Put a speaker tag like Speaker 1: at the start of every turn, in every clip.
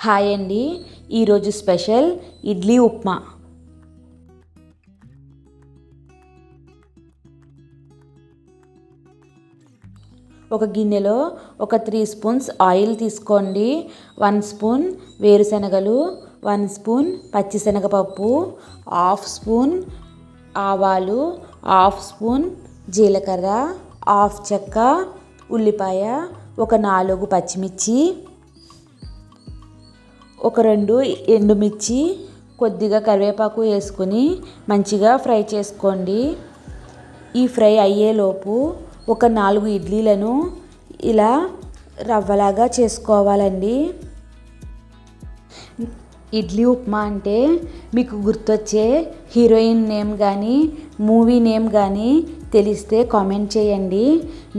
Speaker 1: Hi అండి. ఈరోజు special idli upma. ఒక గిన్నెలో ఒక 3 స్పూన్స్ ఆయిల్ తీసుకోండి. 1 స్పూన్ వేరుశనగలు, 1 స్పూన్ పచ్చిశనగపప్పు, 1/2 స్పూన్ ఆవాలు, 1/2 స్పూన్ జీలకర్ర, 1/2 చెక్క, ఉల్లిపాయ, ఒక 4 పచ్చిమిర్చి, ఒక 2 ఎండుమిర్చి, కొద్దిగా కరివేపాకు వేసుకొని మంచిగా ఫ్రై చేసుకోండి. ఈ ఫ్రై అయ్యేలోపు ఒక 4 ఇడ్లీలను ఇలా రవ్వలాగా చేసుకోవాలండి. ఇడ్లీ ఉప్మా అంటే మీకు గుర్తొచ్చే హీరోయిన్ నేమ్ కానీ మూవీ నేమ్ కానీ తెలిస్తే కామెంట్ చేయండి.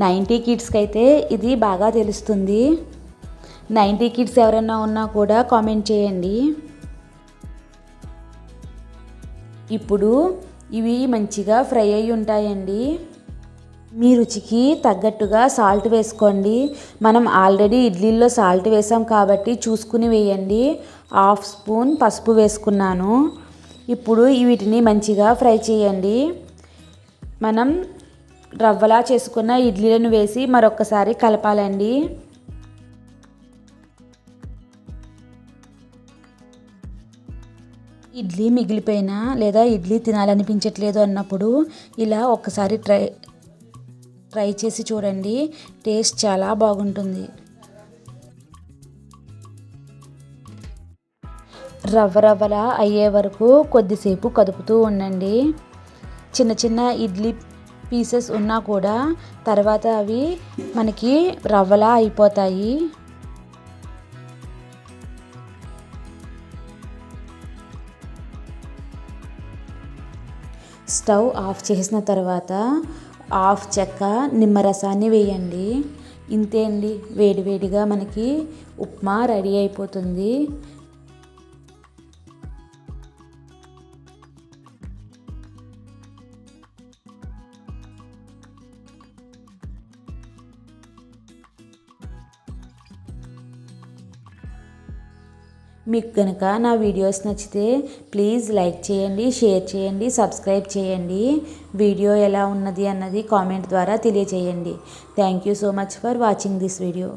Speaker 1: 90 కిడ్స్కి అయితే ఇది బాగా తెలుస్తుంది. 90 కిడ్స్ ఎవరైనా ఉన్నా కూడా కామెంట్ చేయండి. ఇప్పుడు ఇవి మంచిగా ఫ్రై అయి ఉంటాయండి. మీ రుచికి తగ్గట్టుగా సాల్ట్ వేసుకోండి. మనం ఆల్రెడీ ఇడ్లీల్లో సాల్ట్ వేసాం కాబట్టి చూసుకుని వేయండి. 1/2 స్పూన్ పసుపు వేసుకున్నాను. ఇప్పుడు వీటిని మంచిగా ఫ్రై చేయండి. మనం రవ్వలా చేసుకున్న ఇడ్లీలను వేసి మరొకసారి కలపాలండి. ఇడ్లీ మిగిలిపోయినా లేదా ఇడ్లీ తినాలనిపించట్లేదు అన్నప్పుడు ఇలా ఒక్కసారి ట్రై చేసి చూడండి. టేస్ట్ చాలా బాగుంటుంది. రవ్వలా అయ్యే వరకు కొద్దిసేపు కదుపుతూ ఉండండి. చిన్న చిన్న ఇడ్లీ పీసెస్ ఉన్నా కూడా తర్వాత అవి మనకి రవ్వలా అయిపోతాయి. స్టవ్ ఆఫ్ చేసిన తర్వాత 1/2 చెక్క నిమ్మరసాన్ని వేయండి. ఇంతే అండి, వేడివేడిగా మనకి ఉప్మా రెడీ అయిపోతుంది. మీకు కనుక నా వీడియోస్ నచ్చితే ప్లీజ్ లైక్ చేయండి, షేర్ చేయండి, సబ్స్క్రైబ్ చేయండి. వీడియో ఎలా ఉన్నది అన్నది కామెంట్ ద్వారా తెలియజేయండి. Thank you so much for watching this video.